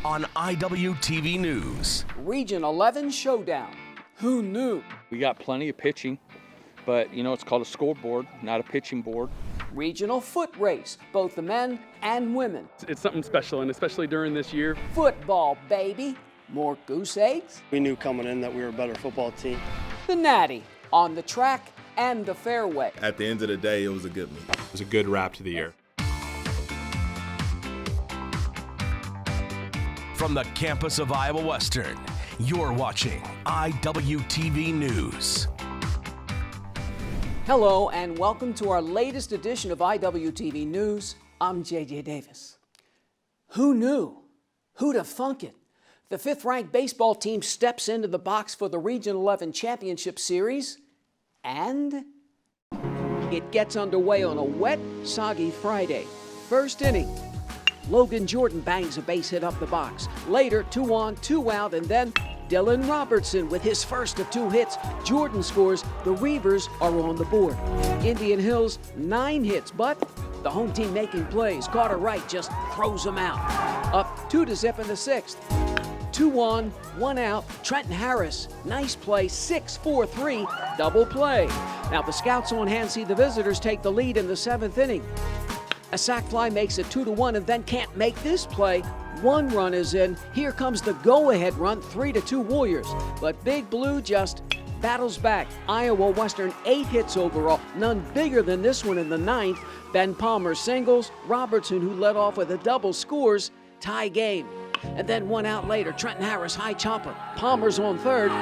on IWTV News. Region 11 Showdown. Who knew? We got plenty of pitching, but you know, it's called a scoreboard, not a pitching board. Regional foot race, both the men and women. It's something special, and especially during this year. Football, baby. More goose eggs. We knew coming in that we were a better football team. The Natty, on the track and the fairway. At the end of the day, it was a good meet. It was a good wrap to the year. From the campus of Iowa Western, you're watching IWTV News. Hello and welcome to our latest edition of IWTV News. I'm JJ Davis. Who knew? Who'd have thunk it? The 5th-ranked baseball team steps into the box for the Region 11 Championship Series, and it gets underway on a wet, soggy Friday. First inning, Logan Jordan bangs a base hit up the box. Later, 2 on, 2 out, and then Dylan Robertson with his first of 2 hits. Jordan scores. The Reivers are on the board. Indian Hills, 9 hits, but the home team making plays. Carter Wright just throws them out. Up 2-0 in the 6th. 2 on, 1 out. Trenton Harris, nice play, 6-4-3, double play. Now the scouts on hand see the visitors take the lead in the 7th inning. A sac fly makes it 2-1 and then can't make this play. 1 run is in. Here comes the go-ahead run, 3-2 Warriors. But Big Blue just battles back. Iowa Western 8 hits overall, none bigger than this one in the 9th. Ben Palmer singles. Robertson, who led off with a double, scores. Tie game. And then 1 out later, Trenton Harris high chopper. Palmer's on third.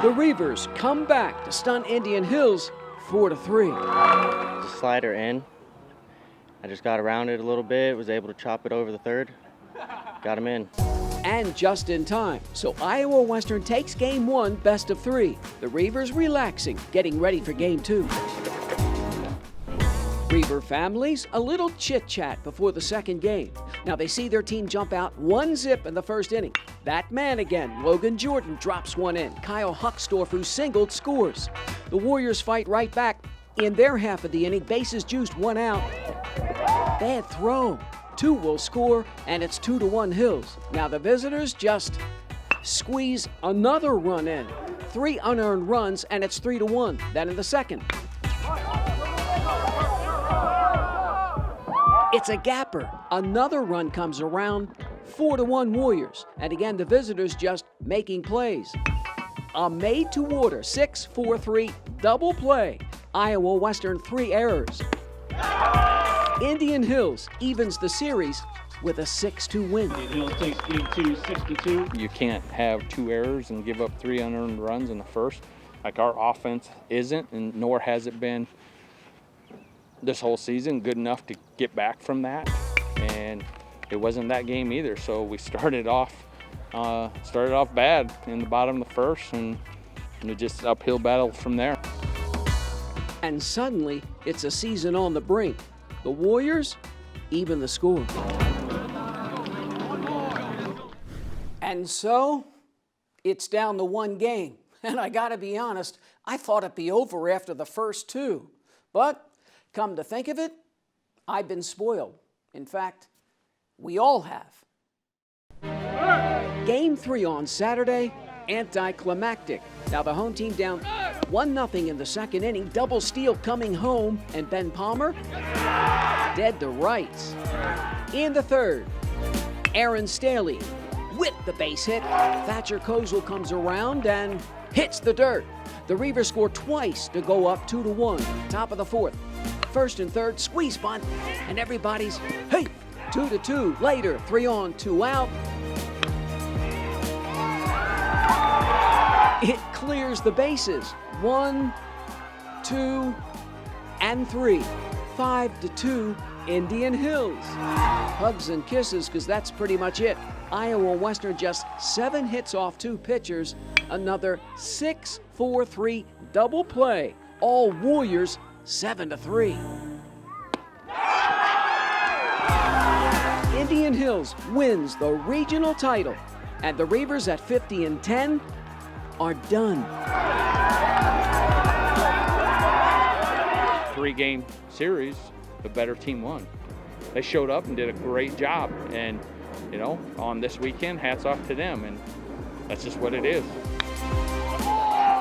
The Reivers come back to stun Indian Hills 4-3. The slider in. I just got around it a little bit, was able to chop it over the third, got him in. And just in time. So Iowa Western takes game 1, best of 3. The Reivers relaxing, getting ready for game 2. Reiver families, a little chit-chat before the second game. Now they see their team jump out 1-0 in the first inning. That man again, Logan Jordan, drops one in. Kyle Huckstorf, who singled, scores. The Warriors fight right back. In their half of the inning, bases juiced, 1 out. Bad throw. 2 will score, and it's 2-1 Hills. Now the visitors just squeeze another run in. 3 unearned runs, and it's 3-1. Then in the second, it's a gapper. Another run comes around, 4-1 Warriors. And again, the visitors just making plays. A made-to-order 6-4-3 double play. Iowa Western 3 errors. Indian Hills evens the series with a 6-2 win. Hills takes game 2, 6-2. You can't have 2 errors and give up 3 unearned runs in the first. Like our offense isn't, and nor has it been this whole season, good enough to get back from that. And it wasn't that game either, so we started off bad in the bottom of the first, and it just uphill battle from there. And suddenly, it's a season on the brink. The Warriors even the score. And so, it's down to 1 game. And I gotta be honest, I thought it'd be over after the first 2. But, come to think of it, I've been spoiled. In fact, we all have. Game 3 on Saturday, anticlimactic. Now the home team down 1-0 in the second inning, double steal coming home, and Ben Palmer dead to rights. In the third, Aaron Staley with the base hit. Thatcher Kozel comes around and hits the dirt. The Reivers score twice to go up 2-1. Top of the 4th, first and third, squeeze bunt, and everybody's, hey, 2-2. Later, 3 on, 2 out. It clears the bases. 1, 2, and 3. 5-2, Indian Hills. Hugs and kisses, because that's pretty much it. Iowa Western just 7 hits off 2 pitchers. Another 6-4-3 double play. All Warriors 7-3. Indian Hills wins the regional title, and the Reivers at 50-10 are done. 3-game series, the better team won. They showed up and did a great job, and you know, on this weekend, hats off to them, and that's just what it is.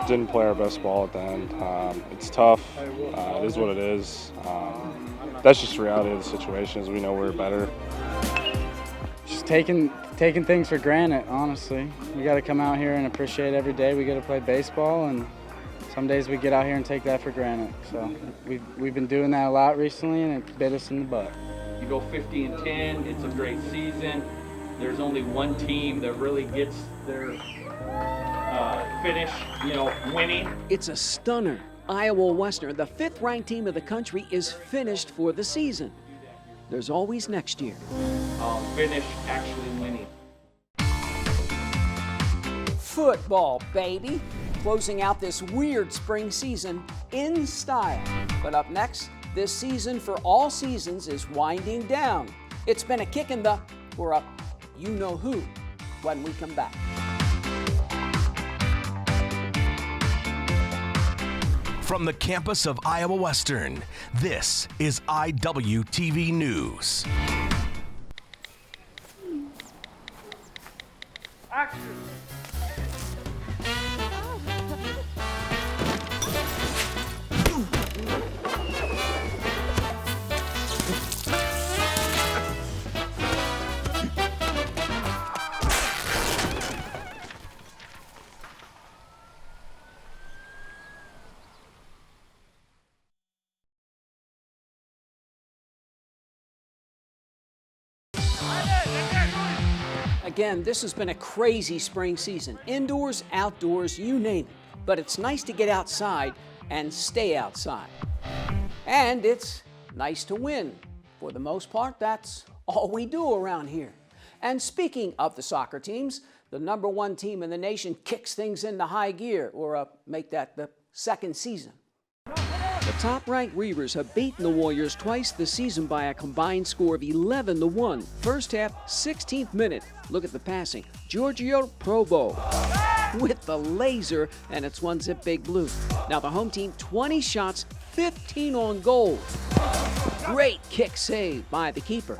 Didn't play our best ball at the end. It's tough. It is what it is. That's just the reality of the situation. Is we know we're better. Just taking things for granted, honestly. We got to come out here and appreciate every day we get to play baseball, and some days we get out here and take that for granted. So we've been doing that a lot recently, and it bit us in the butt. You go 50-10, it's a great season. There's only one team that really gets their finish, you know, winning. It's a stunner. Iowa Western, the 5th-ranked team of the country, is finished for the season. There's always next year. Finish actually winning. Football, baby. Closing out this weird spring season in style. But up next, this season for all seasons is winding down. It's been a kick in the, or a you-know-who, when we come back. From the campus of Iowa Western, this is IWTV News. Action! Again, this has been a crazy spring season. Indoors, outdoors, you name it. But it's nice to get outside and stay outside. And it's nice to win. For the most part, that's all we do around here. And speaking of the soccer teams, the #1 team in the nation kicks things into high gear, or make that the second season. The top-ranked Reivers have beaten the Warriors twice this season by a combined score of 11-1. First half, 16th minute. Look at the passing. GIORGIO PROBO with the laser, and it's 1-zip Big Blue. Now the home team, 20 shots, 15 on goal. Great kick save by the keeper.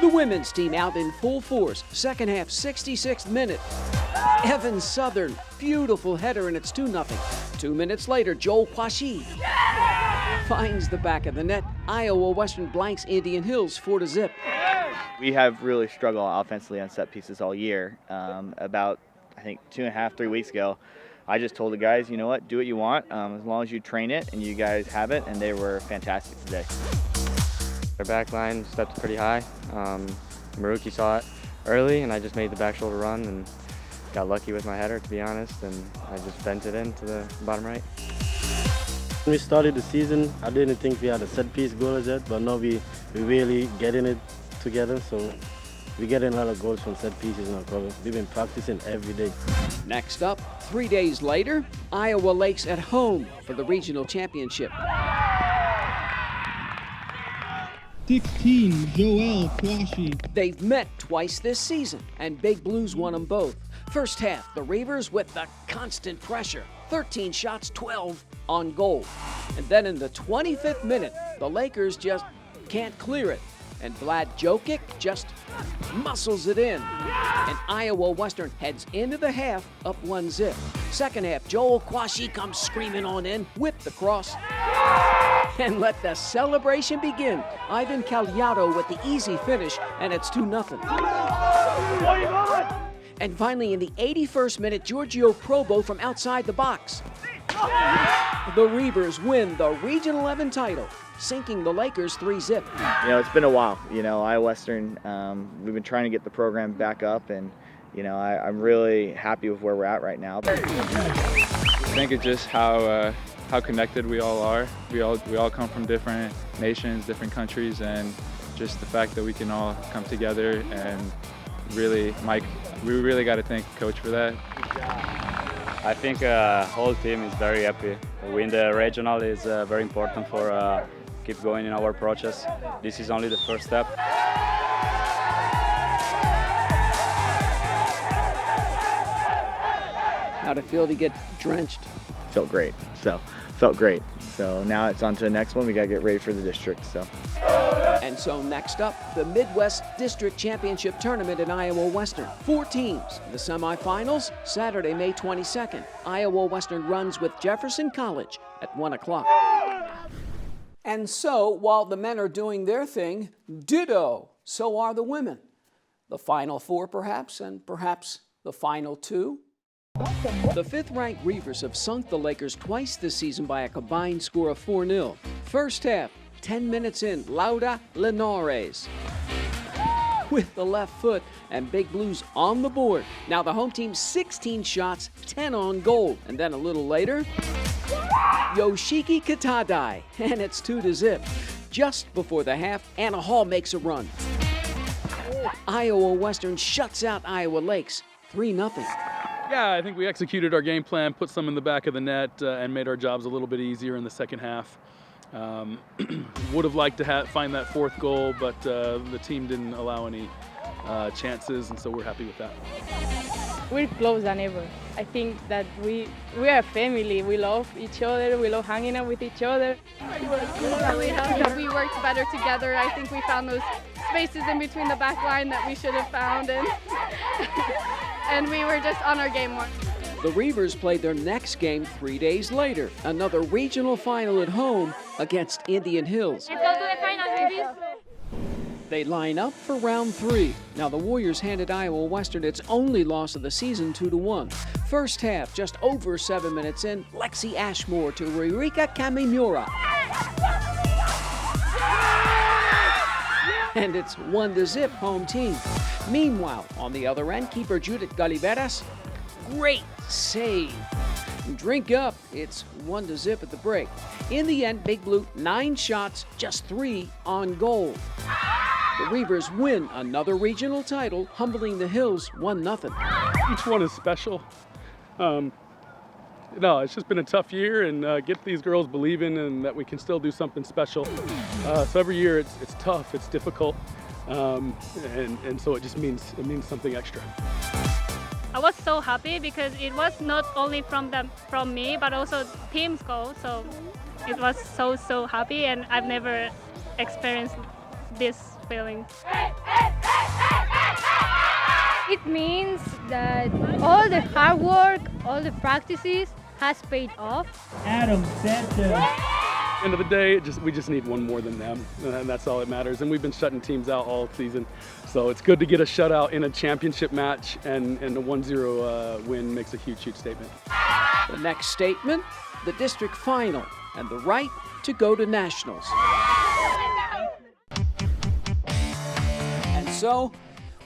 The women's team out in full force. Second half, 66th minute. Evan Southern, beautiful header, and it's 2-0. 2 minutes later, Joel Kwashi finds the back of the net. Iowa Western blanks Indian Hills 4-0. We have really struggled offensively on set pieces all year. About, I think, 2.5, 3 weeks ago, I just told the guys, you know what, do what you want, as long as you train it and you guys have it, and they were fantastic today. Our back line stepped pretty high. Maruki saw it early, and I just made the back shoulder run and got lucky with my header, to be honest, and I just bent it into the bottom right. When we started the season, I didn't think we had a set piece goal yet, but now we really getting it together, so we're getting a lot of goals from set pieces now. We've been practicing every day. Next up, 3 days later, Iowa Lakes at home for the regional championship. 16, Joel Kwashi. They've met twice this season, and Big Blues won them both. First half, the Reivers with the constant pressure. 13 shots, 12 on goal. And then in the 25th minute, the Lakers just can't clear it. And Vlad Jokic just muscles it in. And Iowa Western heads into the half up 1-0. Second half, Joel Kwashi comes screaming on in, whip the cross, and let the celebration begin. Ivan Cagliato with the easy finish, and it's 2-0. And finally, in the 81st minute, GIORGIO PROBO from outside the box. The Reivers win the Region 11 title, sinking the Lakers 3-0. You know, it's been a while. You know, Iowa Western, we've been trying to get the program back up, and you know, I'm really happy with where we're at right now. I think it's just how connected we all are. We all come from different nations, different countries, and just the fact that we can all come together, and really, Mike, we really got to thank Coach for that. I think the whole team is very happy. Win the regional is very important for keep going in our process. This is only the first step. How'd it feel to get drenched? Felt great. So now it's on to the next one. We got to get ready for the district. So. And so next up, the Midwest District Championship Tournament in Iowa Western. 4 teams. The semifinals, Saturday, May 22nd. Iowa Western runs with Jefferson College at 1 o'clock. And so, while the men are doing their thing, ditto, so are the women. The Final Four, perhaps, and perhaps the Final Two. The 5th-ranked Reivers have sunk the Lakers twice this season by a combined score of 4-0. First half, 10 minutes in, Laura Linares with the left foot and Big Blues on the board. Now the home team 16 shots, 10 on goal. And then a little later, Yoshiki Katadai, and it's 2-0. Just before the half, Anna Hall makes a run. Iowa Western shuts out Iowa Lakes, 3-0. Yeah, I think we executed our game plan, put some in the back of the net, and made our jobs a little bit easier in the second half. Would have liked to find that 4th goal, but the team didn't allow any chances, and so we're happy with that. We're closer than ever. I think that we are a family. We love each other. We love hanging out with each other. Really happy that we worked better together. I think we found those spaces in between the back line that we should have found, and we were just on our game more. The Reivers played their next game 3 days later, another regional final at home against Indian Hills. Let's go to the final, babies. They line up for round 3. Now the Warriors handed Iowa Western its only loss of the season, 2-1. First half, just over 7 minutes in, Lexi Ashmore to RIRIKA KAMIMURA. And it's 1-0 home team. Meanwhile, on the other end, keeper Judith Galiveras, great save. Drink up, it's 1-0 at the break. In the end, Big Blue, 9 shots, just 3 on goal. The Reivers win another regional title, humbling the Hills 1-0. Each one is special. No, it's just been a tough year, and get these girls believing and that we can still do something special. So every year it's tough, it's difficult, and so it just means something extra. I was so happy because it was not only from me, but also team's goal. So it was so happy, and I've never experienced this feeling. It means that all the hard work, all the practices has paid off. Adam Center. End of the day, we just need one more than them, and that's all that matters. And we've been shutting teams out all season, so it's good to get a shutout in a championship match, and a 1-0 win makes a huge statement. The next statement, the district final, and the right to go to nationals. And so,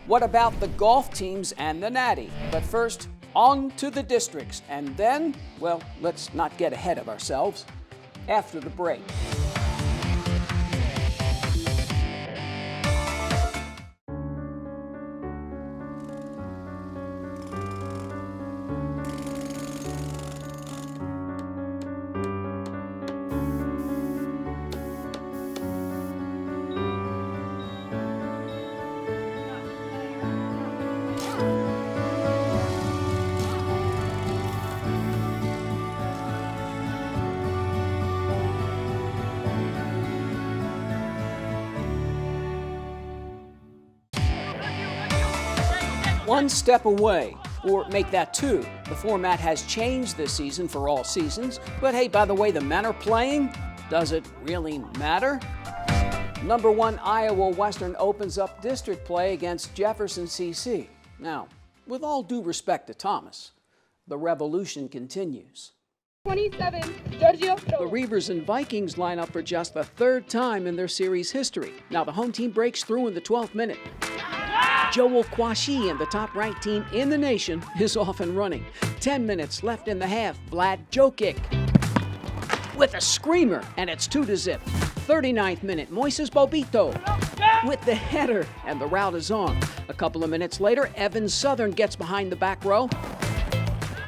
what about the golf teams and the Natty? But first, on to the districts, and then, well, let's not get ahead of ourselves. After the break. One step away, or make that 2. The format has changed this season for all seasons, but hey, by the way the men are playing, does it really matter? Number 1, Iowa Western opens up district play against Jefferson CC. Now, with all due respect to Thomas, the revolution continues. 27, GIORGIO. The Reivers and Vikings line up for just the 3rd time in their series history. Now the home team breaks through in the 12th minute. Joel Kwashi and the top-ranked team in the nation is off and running. 10 minutes left in the half. Vlad Jokic with a screamer, and it's 2-0. 39th minute, Moises Bobito with the header, and the route is on. A couple of minutes later, Evan Southern gets behind the back row.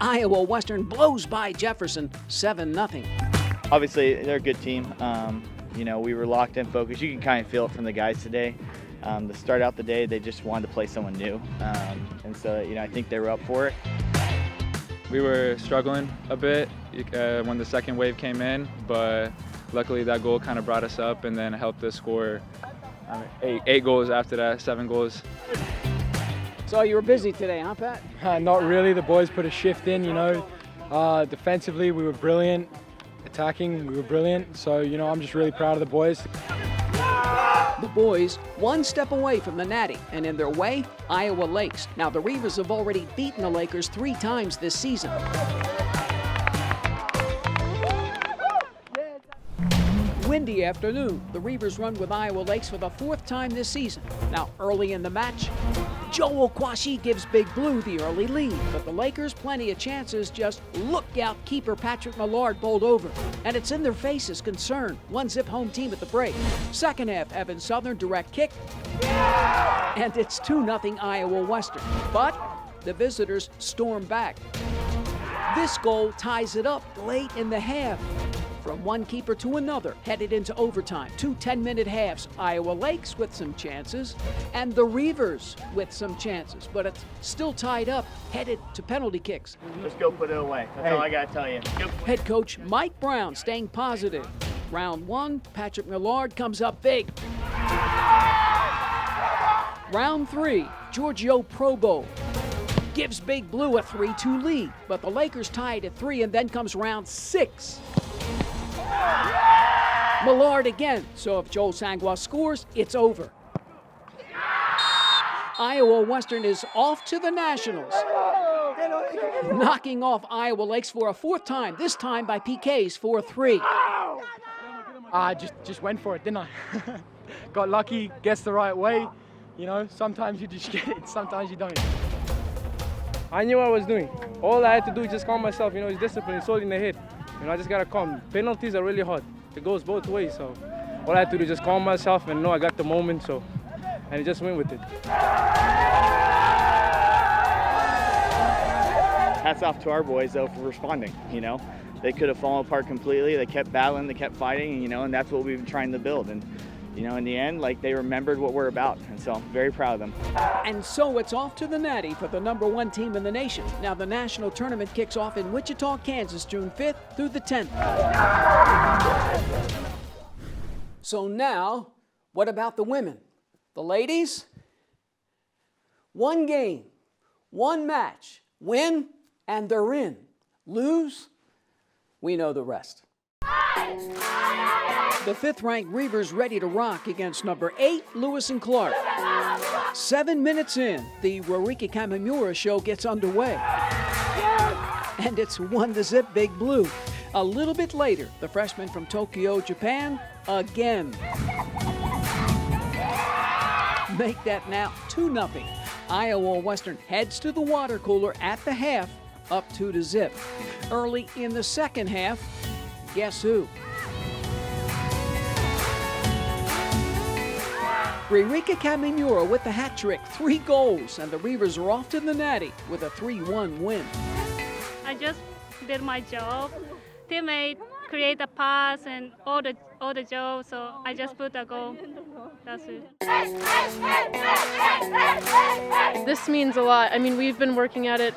Iowa Western blows by Jefferson 7-0. Obviously, they're a good team. You know, we were locked in focus. You can kind of feel it from the guys today. To start out the day, they just wanted to play someone new. And so, you know, I think they were up for it. We were struggling a bit when the second wave came in, but luckily that goal kind of brought us up and then helped us score eight goals after that, 7 goals. So you were busy today, huh, Pat? Not really. The boys put a shift in, you know. Defensively, we were brilliant. Attacking, we were brilliant. So, you know, I'm just really proud of the boys. The boys one step away from the Natty, and in their way, Iowa Lakes. Now, the Reivers have already beaten the Lakers 3 times this season. Windy afternoon. The Reivers run with Iowa Lakes for the 4th time this season. Now, early in the match, Joel Kwashi gives Big Blue the early lead, but the Lakers plenty of chances. Just look out, keeper Patrick Millard bowled over, and it's in their faces concern. 1-zip home team at the break. Second half, Evan Southern direct kick, and it's 2-0 Iowa Western. But the visitors storm back. This goal ties it up late in the half. From one keeper to another, headed into overtime. 2 10-minute halves. Iowa Lakes with some chances, and the Reivers with some chances. But it's still tied up, headed to penalty kicks. Just go put it away. That's all I got to tell you. Head coach Mike Brown staying positive. Round 1, Patrick Millard comes up big. Round 3, Giorgio PROBO gives Big Blue a 3-2 lead. But the Lakers tied at 3, and then comes round 6. Millard again, so if Joel Sangwa scores, it's over. Iowa Western is off to the Nationals, knocking off Iowa Lakes for a 4th time, this time by PKs 4-3. I just went for it, didn't I? Got lucky, guessed the right way. You know, sometimes you just get it, sometimes you don't. I knew what I was doing. All I had to do is just calm myself, you know, it's discipline, it's all in the head. You know, I just gotta calm. Penalties are really hard. It goes both ways, so all I had to do is just calm myself and know I got the moment, so, and I just went with it. Hats off to our boys, though, for responding, you know. They could have fallen apart completely. They kept battling, they kept fighting, you know, and that's what we've been trying to build. And, you know, in the end, like, they remembered what we're about, and so I'm very proud of them. And so it's off to the Natty for the #1 team in the nation. Now the national tournament kicks off in Wichita, Kansas, June 5th through the 10th. So now, what about the women? The ladies? 1 game, 1 match, win, and they're in. Lose, we know the rest. The 5th-ranked Reivers ready to rock against number 8, Lewis and Clark. 7 minutes in, the RIRIKA KAMIMURA show gets underway. And it's 1-0 Big Blue. A little bit later, the freshman from Tokyo, Japan, again. Make that now 2-0. Iowa Western heads to the water cooler at the half, up 2-0. Early in the second half, guess who? REIVERS KAMIMURA with the hat trick, 3 goals, and the Reivers are off to the Natty with a 3-1 win. I just did my job. Teammate create a pass and all the job, so I just put a goal. That's it. This means a lot. I mean, we've been working at it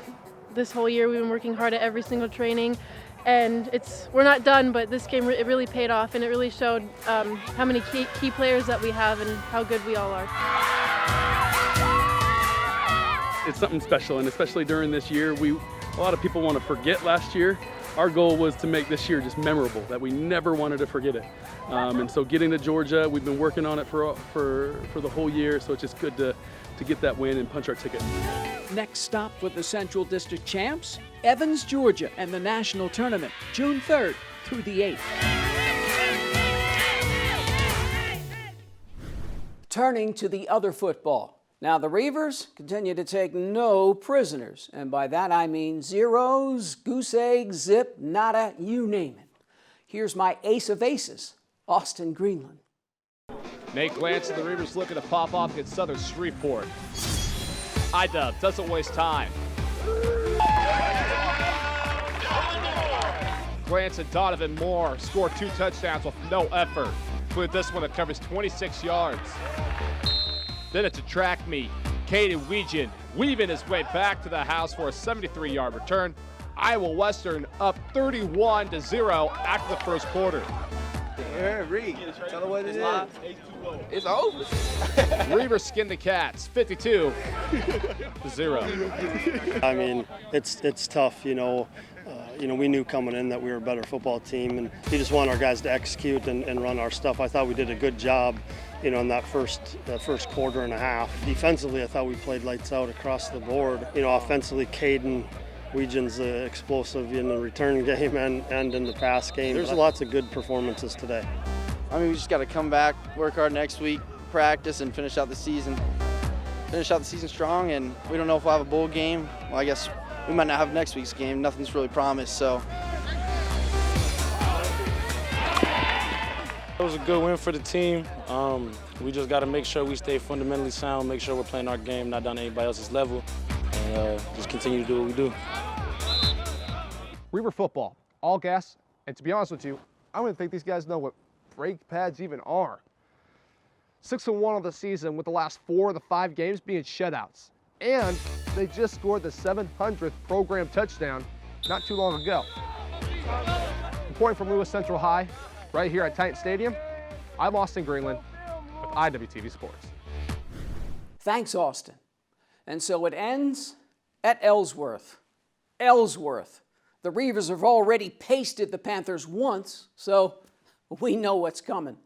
this whole year. We've been working hard at every single training. And we're not done, but this game, it really paid off, and it really showed how many key players that we have and how good we all are. It's something special, and especially during this year, a lot of people want to forget last year. Our goal was to make this year just memorable, that we never wanted to forget it. And so getting to Georgia, we've been working on it for the whole year, so it's just good to get that win and punch our ticket. Next stop for the Central District champs, Evans, Georgia, and the national tournament, June 3rd through the 8th. Turning to the other football. Now the Reivers continue to take no prisoners, and by that I mean zeros, goose eggs, zip, nada, you name it. Here's my ace of aces, Austin Greenland. Nate Glantz and the Reivers looking to pop off against Southern Shreveport. IDub doesn't waste time. Glantz and Donovan Moore scored 2 touchdowns with no effort, including this one that covers 26 yards. Then it's a track meet. Caden Weegan weaving his way back to the house for a 73-yard return. Iowa Western up 31-0 after the first quarter. Reed, tell them what it is. It's over. Reivers skinned the Cats, 52-0. I mean, it's tough, you know. We knew coming in that we were a better football team, and we just want our guys to execute and run our stuff. I thought we did a good job, in that first quarter and a half. Defensively, I thought we played lights out across the board. Offensively, Caden Weejan's explosive in the return game and in the pass game. There's lots of good performances today. I mean, we just got to come back, work hard next week, practice, and finish out the season. Finish out the season strong, and we don't know if we'll have a bowl game. Well, I guess we might not have next week's game. Nothing's really promised, so. It was a good win for the team. We just got to make sure we stay fundamentally sound, make sure we're playing our game, not down to anybody else's level, and just continue to do what we do. Reiver football, all gas, and to be honest with you, I don't even think these guys know what brake pads even are. 6-1 on the season with the last 4 of the 5 games being shutouts. And they just scored the 700th program touchdown not too long ago. Reporting from Lewis Central High, right here at Titan Stadium, I'm Austin Greenland with IWTV Sports. Thanks, Austin. And so it ends at Ellsworth. Ellsworth. The Reivers have already pasted the Panthers once, so we know what's coming.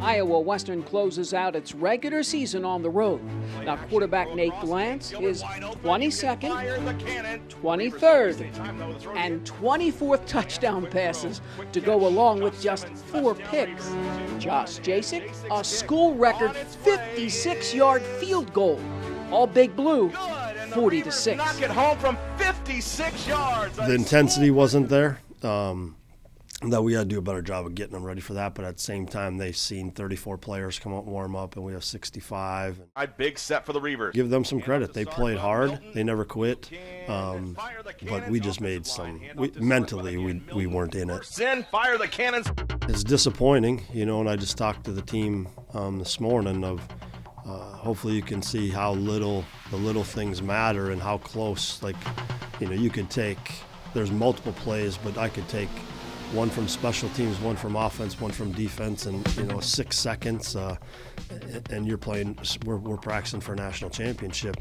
Iowa Western closes out its regular season on the road. Now quarterback Nate Glantz is 22nd, 23rd, and 24th touchdown passes to go along with just 4 picks. Josh Jasek, a school record 56-yard field goal. All Big Blue, 40-6. Knock it home from 56 yards. The intensity wasn't there. That we got to do a better job of getting them ready for that, but at the same time, they've seen 34 players come up and warm up, and we have 65. A big set for the Reivers. Give them some credit. They played hard. They never quit. But we just made some. Mentally, we weren't in it. Fire the cannons. It's disappointing, and I just talked to the team this morning of hopefully you can see how the little things matter and how close. You could take. There's multiple plays, but I could take one from special teams, one from offense, one from defense, and 6 seconds, and you're playing. We're practicing for a national championship.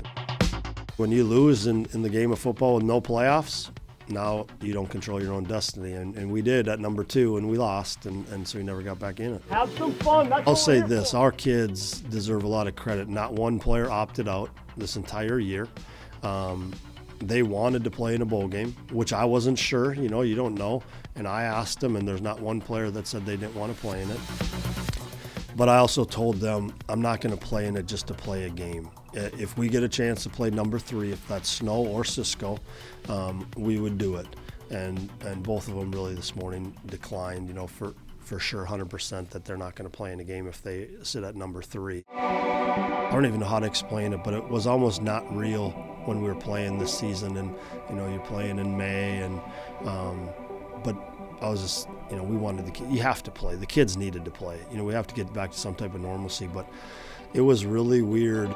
When you lose in the game of football with no playoffs, now you don't control your own destiny, and we did at number 2, and we lost, and so we never got back in it. Have some fun. I'll say this: our kids deserve a lot of credit. Not one player opted out this entire year. They wanted to play in a bowl game, which I wasn't sure. You don't know. And I asked them, and there's not one player that said they didn't want to play in it. But I also told them, I'm not going to play in it just to play a game. If we get a chance to play number 3, if that's Snow or Cisco, we would do it. And both of them really this morning declined, for sure 100% that they're not going to play in a game if they sit at number 3. I don't even know how to explain it, but it was almost not real when we were playing this season, and you're playing in May, and but I was just we wanted you have to play. The kids needed to play. We have to get back to some type of normalcy, but it was really weird.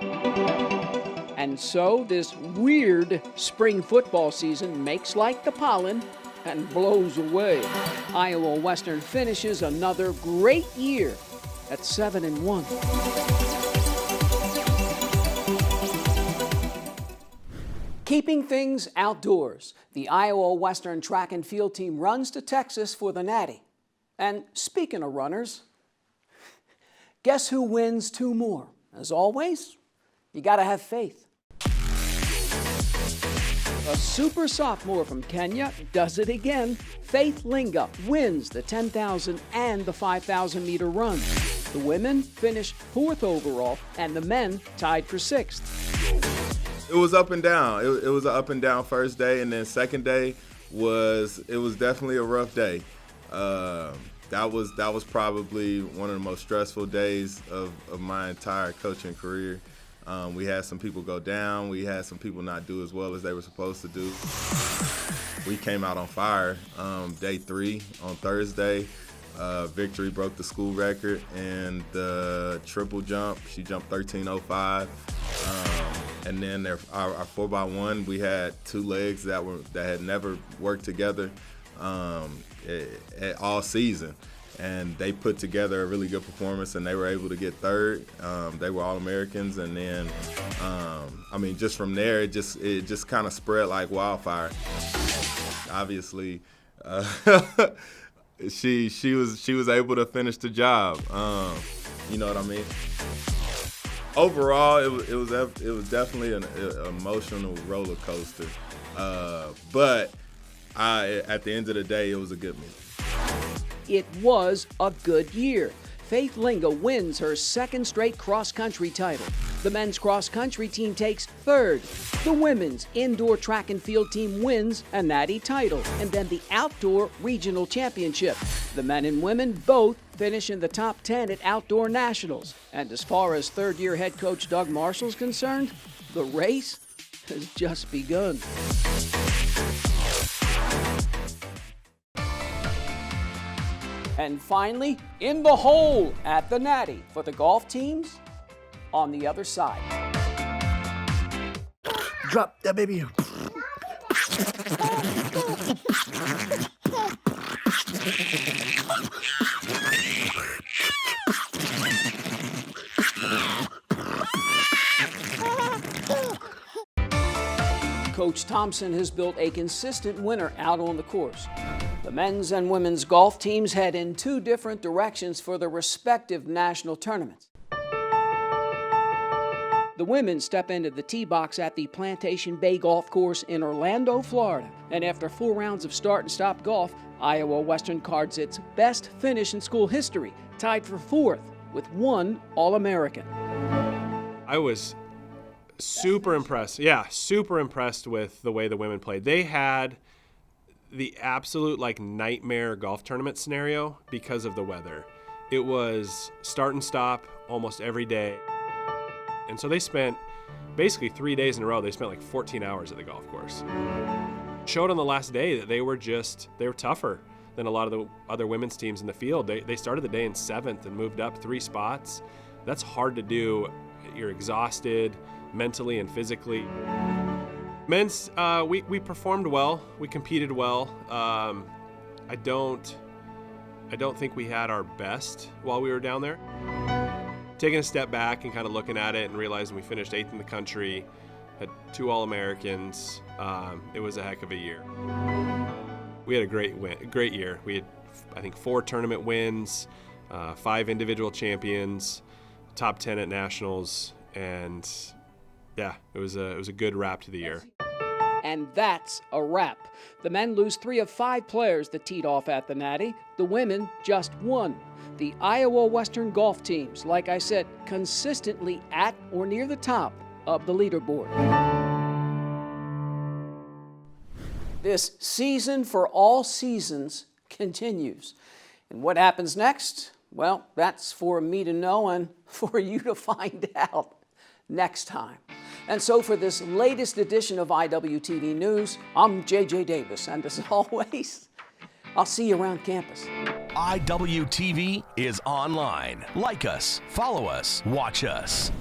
And so this weird spring football season makes like the pollen and blows away. Iowa Western finishes another great year at 7-1. Keeping things outdoors, the Iowa Western track and field team runs to Texas for the Natty. And speaking of runners, guess who wins 2 more? As always, you gotta have faith. A super sophomore from Kenya does it again. Faith Linga wins the 10,000 and the 5,000 meter run. The women finished 4th overall, and the men tied for 6th. It was up and down. It was an up and down first day, and then second day was definitely a rough day. That was probably one of the most stressful days of my entire coaching career. We had some people go down. We had some people not do as well as they were supposed to do. We came out on fire. Day 3 on Thursday, Victory broke the school record, and the triple jump, she jumped 13.05. And then our 4x1, we had 2 legs that had never worked together. all season. And they put together a really good performance, and they were able to get third. They were All-Americans, and then, I mean, just from there, it just kind of spread like wildfire. Obviously, she was able to finish the job. You know what I mean? Overall, it was definitely an emotional roller coaster. But at the end of the day, it was a good meet. It was a good year. Faith Linga wins her second straight cross-country title. The men's cross-country team takes third. The women's indoor track and field team wins a Natty title, and then the outdoor regional championship. The men and women both finish in the top 10 at outdoor nationals. And as far as third-year head coach Doug Marshall's concerned, the race has just begun. And finally, in the hole at the Natty for the golf teams on the other side. Drop that baby. Coach Thompson has built a consistent winner out on the course. The men's and women's golf teams head in two different directions for their respective national tournaments. The women step into the tee box at the Plantation Bay Golf Course in Orlando, Florida. And after 4 rounds of start and stop golf, Iowa Western cards its best finish in school history, tied for 4th with 1 All-American. I was super impressed. Yeah, super impressed with the way the women played. They had the absolute nightmare golf tournament scenario because of the weather. It was start and stop almost every day. And so they spent basically 3 days in a row. They spent 14 hours at the golf course. Showed on the last day that they were tougher than a lot of the other women's teams in the field. They started the day in 7th and moved up 3 spots. That's hard to do. You're exhausted mentally and physically. Men's, we performed well. We competed well. I don't think we had our best while we were down there. Taking a step back and kind of looking at it and realizing we finished 8th in the country, had 2 All-Americans. It was a heck of a year. We had a great year. We had, I think, 4 tournament wins, 5 individual champions, top 10 at nationals, and yeah, it was a good wrap to the year. And that's a wrap. The men lose 3 of 5 players that teed off at the Natty. The women just 1. The Iowa Western golf teams, like I said, consistently at or near the top of the leaderboard. This season for all seasons continues. And what happens next? Well, that's for me to know and for you to find out next time. And so for this latest edition of IWTV News, I'm JJ Davis, and as always, I'll see you around campus. IWTV is online. Like us, follow us, watch us.